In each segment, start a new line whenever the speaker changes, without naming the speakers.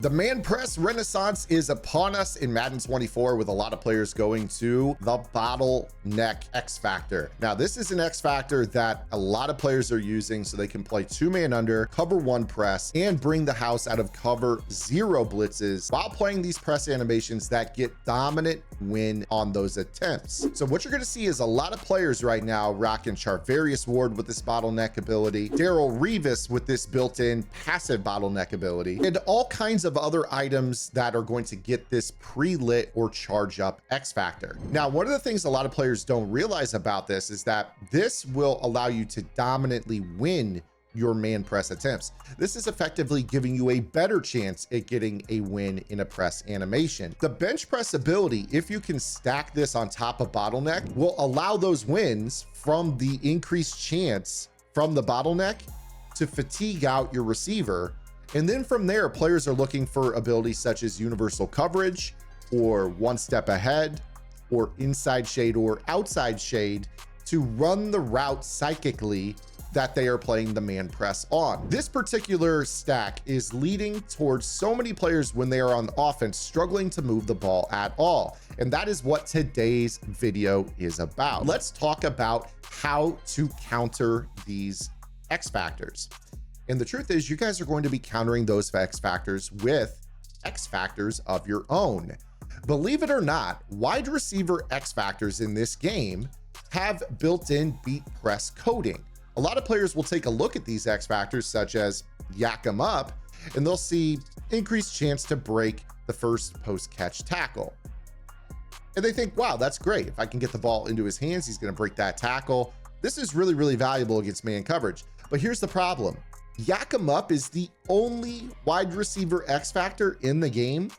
The man press renaissance is upon us in Madden 24, with a lot of players going to the bottleneck X Factor. Now, this is an X Factor that a lot of players are using so they can play 2-man under, cover 1 press, and bring the house out of cover 0 blitzes while playing these press animations that get dominant win on those attempts. So what you're going to see is a lot of players right now rocking Charvarius Ward with this bottleneck ability, Darrelle Revis with this built-in passive bottleneck ability, and all kinds of other items that are going to get this pre-lit or charge up X Factor. Now, one of the things a lot of players don't realize about this is that this will allow you to dominantly win your man press attempts. This is effectively giving you a better chance at getting a win in a press animation. The bench press ability, if you can stack this on top of bottleneck, will allow those wins from the increased chance from the bottleneck to fatigue out your receiver. And then from there, players are looking for abilities such as universal coverage, or one step ahead, or inside shade or outside shade to run the route psychically that they are playing the man press on. This particular stack is leading towards so many players when they are on offense struggling to move the ball at all. And that is what today's video is about. Let's talk about how to counter these X Factors. And the truth is, you guys are going to be countering those X Factors with X Factors of your own. Believe it or not, wide receiver X Factors in this game have built-in beat press coding. A lot of players will take a look at these X Factors, such as yak 'em up, and they'll see increased chance to break the first post-catch tackle. And they think, wow, that's great. If I can get the ball into his hands, he's going to break that tackle. This is really, really valuable against man coverage. But here's the problem. Yak 'em up is the only wide receiver X Factor in the game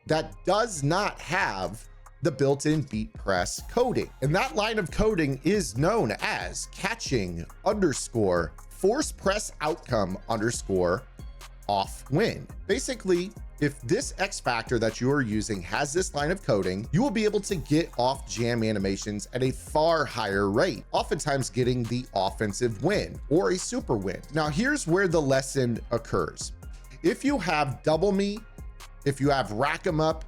that does not have the built-in beat press coding. And that line of coding is known as catching _ force press outcome _ off win. Basically, if this X Factor that you are using has this line of coding, you will be able to get off jam animations at a far higher rate, oftentimes getting the offensive win or a super win. Now, here's where the lesson occurs. If you have double me, if you have rack 'em up,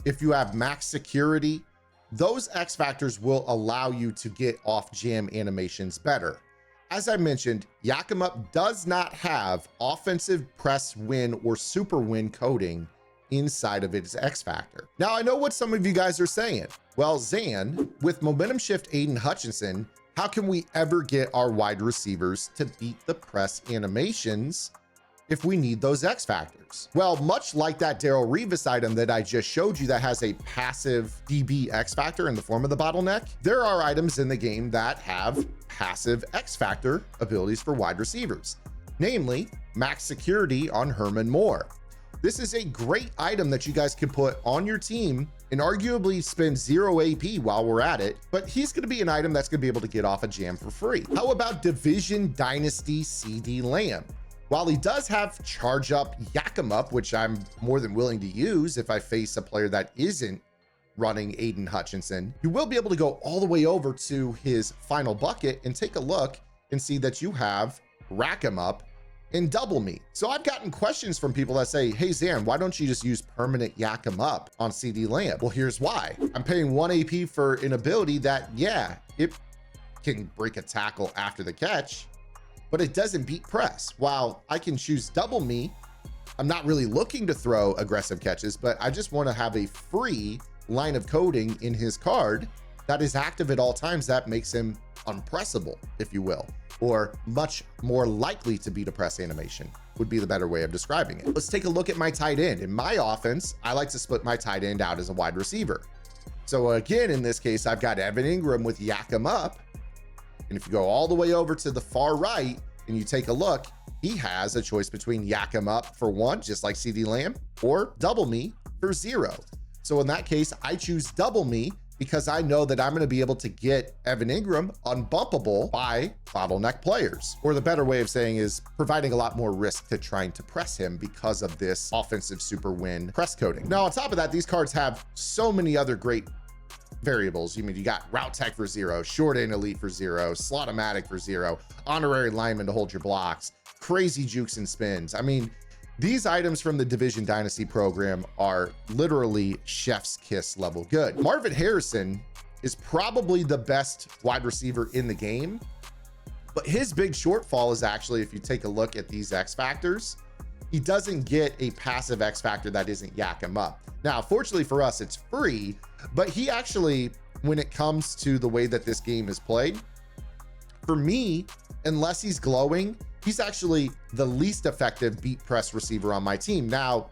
if you have max security, those X Factors will allow you to get off jam animations better. As I mentioned, yak 'em up does not have offensive press win or super win coding inside of its X Factor. Now, I know what some of you guys are saying. Well, Zan, with momentum shift Aiden Hutchinson, how can we ever get our wide receivers to beat the press animations if we need those X Factors? Well, much like that Darrelle Revis item that I just showed you that has a passive DB X Factor in the form of the bottleneck, there are items in the game that have passive X Factor abilities for wide receivers, namely max security on Herman Moore. This is a great item that you guys can put on your team and arguably spend 0 AP while we're at it, but he's going to be an item that's going to be able to get off a jam for free. How about Division Dynasty CD Lamb? While he does have charge up yak 'em up, which I'm more than willing to use if I face a player that isn't running Aiden Hutchinson, you will be able to go all the way over to his final bucket and take a look and see that you have rack 'em up and double me. So I've gotten questions from people that say, hey Zan, why don't you just use permanent yak 'em up on CD Lamb? Well, here's why. I'm paying 1 AP for an ability that, yeah, it can break a tackle after the catch, but it doesn't beat press. While I can choose double me, I'm not really looking to throw aggressive catches, but I just want to have a free line of coding in his card that is active at all times. That makes him unpressable, if you will, or much more likely to beat a press animation would be the better way of describing it. Let's take a look at my tight end. In my offense, I like to split my tight end out as a wide receiver. So again, in this case, I've got Evan Ingram with yak 'em up. And if you go all the way over to the far right and you take a look, he has a choice between yak 'em up for 1, just like CD Lamb, or double me for 0. So in that case, I choose double me because I know that I'm going to be able to get Evan Ingram unbumpable by bottleneck players. Or the better way of saying is providing a lot more risk to trying to press him because of this offensive super win press coding. Now, on top of that, these cards have so many other great variables. You got route tech for 0, short and elite for 0, slot-o-matic for 0, honorary lineman to hold your blocks, crazy jukes and spins. I mean, These items from the Division Dynasty program are literally chef's kiss level good. Marvin Harrison is probably the best wide receiver in the game, but his big shortfall is actually, if you take a look at these X factors, he doesn't get a passive X factor that isn't yak him up. Now, fortunately for us, it's free, but he actually, when it comes to the way that this game is played, for me, unless he's glowing, he's actually the least effective beat press receiver on my team. Now,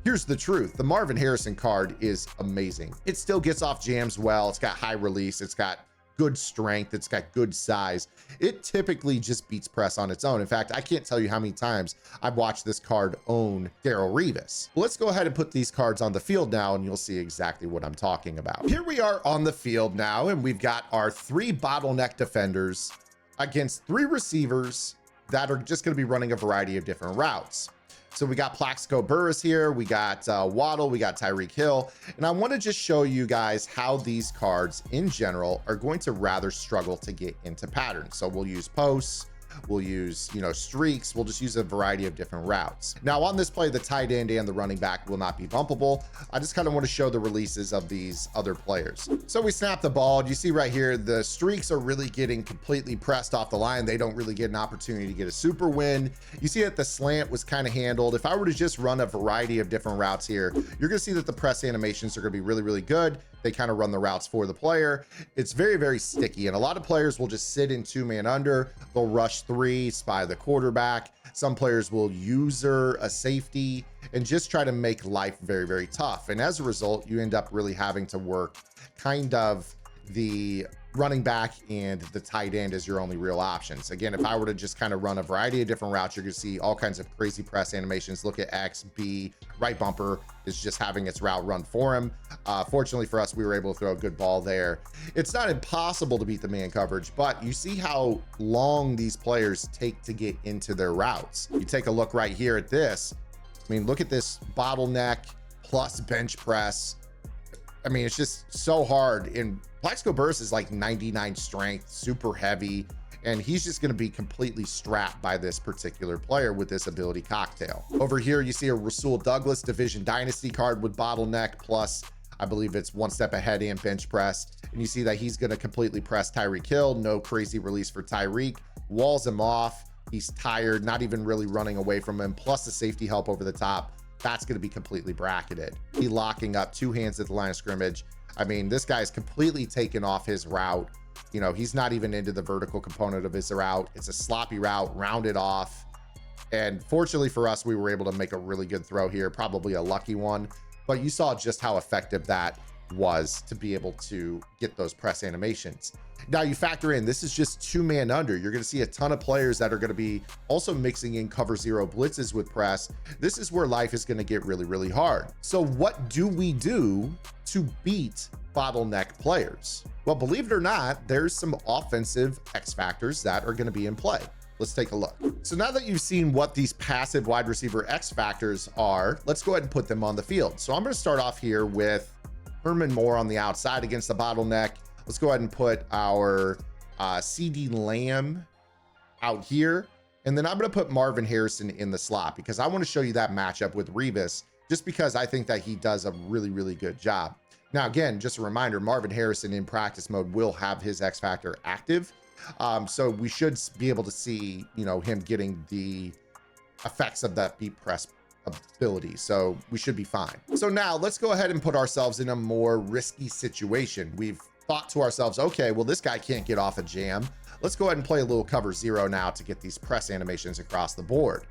here's the truth. The Marvin Harrison card is amazing. It still gets off jams well. It's got high release. It's got good strength. It's got good size. It typically just beats press on its own. In fact, I can't tell you how many times I've watched this card own Darrelle Revis. Well, let's go ahead and put these cards on the field now, and you'll see exactly what I'm talking about. Here we are on the field now, and we've got our 3 bottleneck defenders against 3 receivers that are just going to be running a variety of different routes. So we got Plaxico Burress here, we got Waddle, we got Tyreek Hill, and I want to just show you guys how these cards in general are going to rather struggle to get into patterns. So we'll use posts, we'll use, streaks, we'll just use a variety of different routes. Now on this play, the tight end and the running back will not be bumpable. I just kind of want to show the releases of these other players. So we snap the ball. You see right here, the streaks are really getting completely pressed off the line. They don't really get an opportunity to get a super win. You see that the slant was kind of handled. If I were to just run a variety of different routes here, you're going to see that the press animations are going to be really, really good. They kind of run the routes for the player. It's very, very sticky. And a lot of players will just sit in 2-man under. They'll rush 3, spy the quarterback. Some players will user a safety and just try to make life very, very tough. And as a result, you end up really having to work kind of the running back and the tight end as your only real options. Again, if I were to just kind of run a variety of different routes, you're going to see all kinds of crazy press animations. Look at X, B, right bumper is just having its route run for him. Fortunately for us, we were able to throw a good ball there. It's not impossible to beat the man coverage, but you see how long these players take to get into their routes. You take a look right here at this. I mean, look at this bottleneck plus bench press. I mean, it's just so hard. And Plaxico Burress is like 99 strength, super heavy, and he's just going to be completely strapped by this particular player with this ability cocktail. Over here, you see a Rasul Douglas Division Dynasty card with bottleneck plus, I believe it's 1 step ahead and bench press. And you see that he's going to completely press Tyreek Hill. No crazy release for Tyreek. Walls him off. He's tired, not even really running away from him, plus the safety help over the top. That's going to be completely bracketed. He locking up 2 hands at the line of scrimmage. I mean, this guy's completely taken off his route. He's not even into the vertical component of his route. It's a sloppy route, rounded off. And fortunately for us, we were able to make a really good throw here, probably a lucky one. But you saw just how effective that was to be able to get those press animations. Now you factor in, this is just 2-man under. You're going to see a ton of players that are going to be also mixing in cover 0 blitzes with press. This is where life is going to get really, really hard. So what do we do to beat bottleneck players? Well, believe it or not, there's some offensive X factors that are going to be in play. Let's take a look. So now that you've seen what these passive wide receiver X factors are, let's go ahead and put them on the field. So I'm going to start off here with Herman Moore on the outside against the bottleneck. Let's go ahead and put our CD Lamb out here. And then I'm going to put Marvin Harrison in the slot because I want to show you that matchup with Revis, just because I think that he does a really, really good job. Now, again, just a reminder, Marvin Harrison in practice mode will have his X Factor active. So we should be able to see, him getting the effects of that beat press ability. So we should be fine. So now let's go ahead and put ourselves in a more risky situation. We've thought to ourselves, okay, well, this guy can't get off a jam. Let's go ahead and play a little cover 0 now to get these press animations across the board.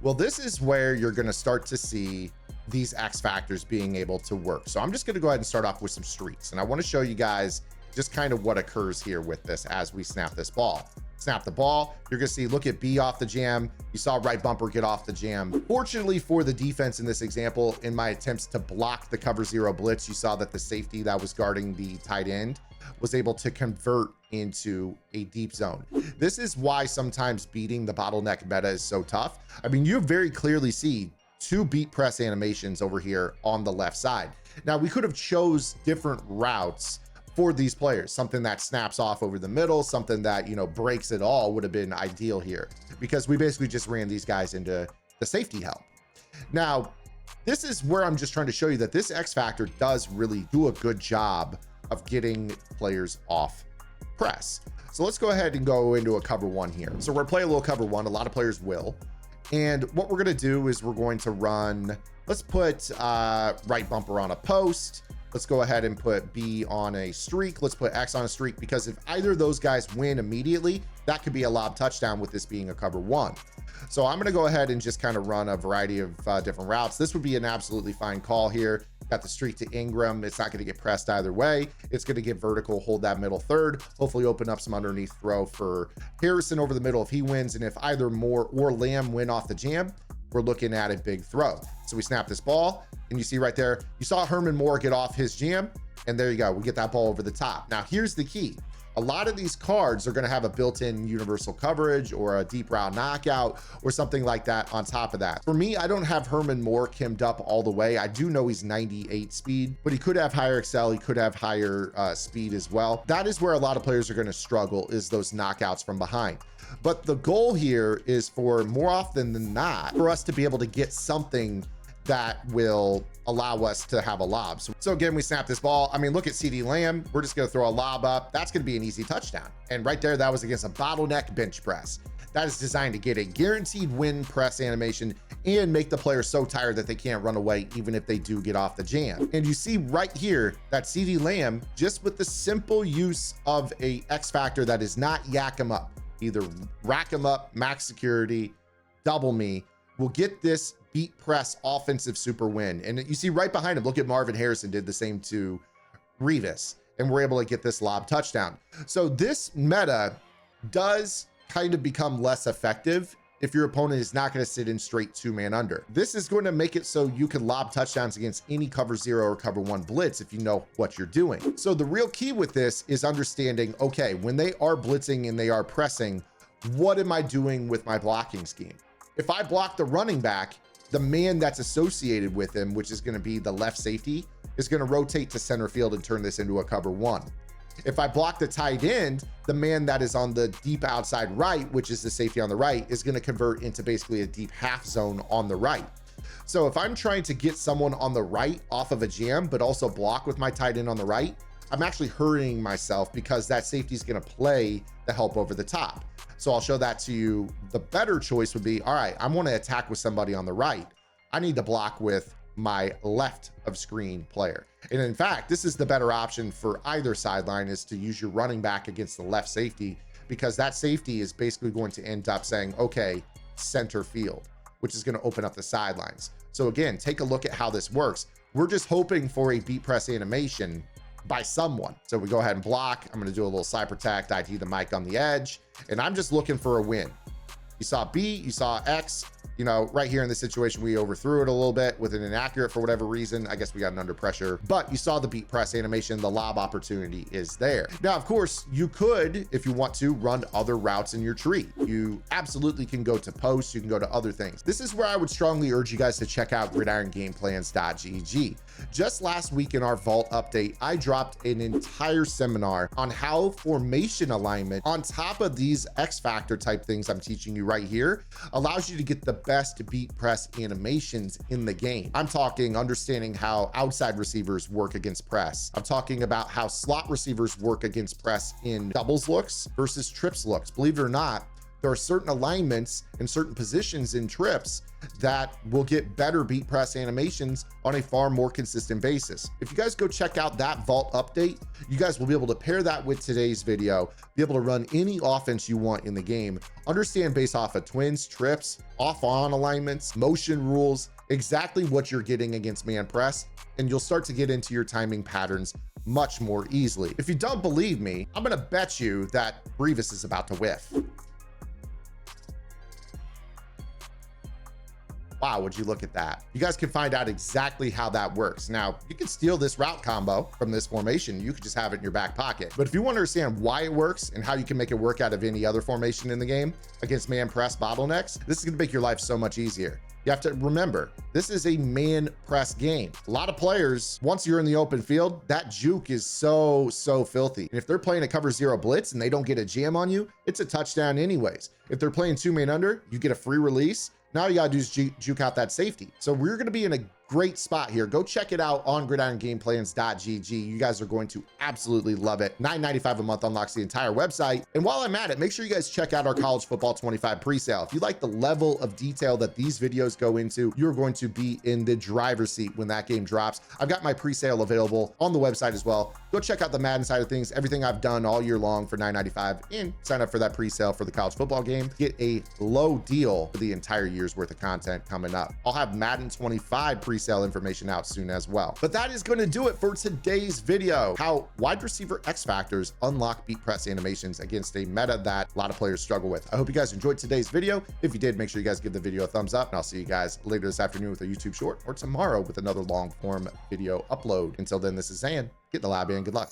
Well, this is where you're going to start to see these X factors being able to work. So I'm just going to go ahead and start off with some streaks. And I want to show you guys just kind of what occurs here with this as we snap this ball. Snap the ball, you're going to see, look at B off the jam. You saw right bumper get off the jam. Fortunately for the defense in this example, in my attempts to block the cover 0 blitz, you saw that the safety that was guarding the tight end was able to convert into a deep zone. This is why sometimes beating the bottleneck meta is so tough. I mean, you very clearly see 2 beat press animations over here on the left side. Now, we could have chose different routes for these players. Something that snaps off over the middle, something that, breaks it all would have been ideal here, because we basically just ran these guys into the safety help. Now, this is where I'm just trying to show you that this X Factor does really do a good job of getting players off press. So let's go ahead and go into a cover one here. So we're playing a little cover one. A lot of players will. And what we're going to do is we're going to run, let's put right bumper on a post. Let's go ahead and put B on a streak. Let's put X on a streak, because if either of those guys win immediately, that could be a lob touchdown with this being a cover one. So I'm going to go ahead and just kind of run a variety of different routes. This would be an absolutely fine call here. Got the streak to Ingram. It's not going to get pressed either way. It's going to get vertical, hold that middle third, hopefully open up some underneath throw for Harrison over the middle if he wins. And if either Moore or Lamb win off the jam, we're looking at a big throw. So we snap this ball, and you see right there, you saw Herman Moore get off his jam, and there you go. We get that ball over the top. Now, here's the key. A lot of these cards are going to have a built-in universal coverage or a deep route knockout or something like that on top of that. For me, I don't have Herman Moore kimmed up all the way. I do know he's 98 speed, but he could have higher excel. He could have higher speed as well. That is where a lot of players are going to struggle, is those knockouts from behind. But the goal here is for, more often than not, for us to be able to get something that will allow us to have a lob. So again, we snap this ball. I mean, look at CeeDee Lamb. We're just going to throw a lob up. That's going to be an easy touchdown. And right there, that was against a bottleneck bench press. That is designed to get a guaranteed win press animation and make the player so tired that they can't run away, even if they do get off the jam. And you see right here that CeeDee Lamb, just with the simple use of a X Factor that is not yak him up, either rack him up, max security, double me, will get this beat press offensive super win. And you see right behind him, look at Marvin Harrison did the same to Revis, and we're able to get this lob touchdown. So this meta does kind of become less effective if your opponent is not going to sit in straight two-man under. This is going to make it so you can lob touchdowns against any cover zero or cover one blitz if you know what you're doing. So the real key with this is understanding, okay, when they are blitzing and they are pressing, what am I doing with my blocking scheme? If I block the running back, the man that's associated with him, which is going to be the left safety, is going to rotate to center field and turn this into a cover one. If I block the tight end, the man that is on the deep outside right, which is the safety on the right, is going to convert into basically a deep half zone on the right. So if I'm trying to get someone on the right off of a jam, but also block with my tight end on the right, I'm actually hurting myself, because that safety is going to play the help over the top. So I'll show that to you. The better choice would be, all right, I want to attack with somebody on the right. I need to block with my left of screen player. And in fact, this is the better option for either sideline, is to use your running back against the left safety, because that safety is basically going to end up saying, okay, center field, which is going to open up the sidelines. So again, take a look at how this works. We're just hoping for a beat press animation by someone. So we go ahead and block. I'm going to do a little side protect, ID the mic on the edge, and I'm just looking for a win. You saw B, you saw X. You know, right here in this situation, we overthrew it a little bit with an inaccurate for whatever reason. I guess we got an under pressure, but you saw the beat press animation. The lob opportunity is there. Now, of course, you could, if you want to, run other routes in your tree. You absolutely can go to posts. You can go to other things. This is where I would strongly urge you guys to check out gridirongameplans.gg. Just last week in our vault update, I dropped an entire seminar on how formation alignment on top of these X Factor type things I'm teaching you right here allows you to get the best beat press animations in the game. I'm talking understanding how outside receivers work against press. I'm talking about how slot receivers work against press in doubles looks versus trips looks. Believe it or not, there are certain alignments and certain positions in trips that will get better beat press animations on a far more consistent basis. If you guys go check out that vault update, you guys will be able to pair that with today's video, be able to run any offense you want in the game, understand based off of twins, trips, off-on alignments, motion rules, exactly what you're getting against man press, and you'll start to get into your timing patterns much more easily. If you don't believe me, I'm gonna bet you that Revis is about to whiff. Wow, would you look at that? You guys can find out exactly how that works. Now, you can steal this route combo from this formation. You could just have it in your back pocket. But if you want to understand why it works and how you can make it work out of any other formation in the game against man press bottlenecks, this is going to make your life so much easier. You have to remember, this is a man press game. A lot of players, once you're in the open field, that juke is so filthy. And if they're playing a cover zero blitz and they don't get a jam on you, it's a touchdown anyways. If they're playing two man under, you get a free release. Now you gotta do is juke out that safety. So we're gonna be in a great spot here. Go check it out on gridirongameplans.gg. You guys are going to absolutely love it. $9.95 a month unlocks the entire website. And while I'm at it, make sure you guys check out our College Football 25 presale. If you like the level of detail that these videos go into, you're going to be in the driver's seat when that game drops. I've got my presale available on the website as well. Go check out the Madden side of things, everything I've done all year long for $9.95, and sign up for that presale for the college football game. Get a low deal for the entire year's worth of content coming up. I'll have Madden 25 presale information out soon as well. But that is going to do it for today's video. How wide receiver X factors unlock beat press animations against a meta that a lot of players struggle with. I hope you guys enjoyed today's video. If you did, make sure you guys give the video a thumbs up, and I'll see you guys later this afternoon with a YouTube short, or tomorrow with another long form video upload. Until then, this is Zan. Get in the lab and good luck.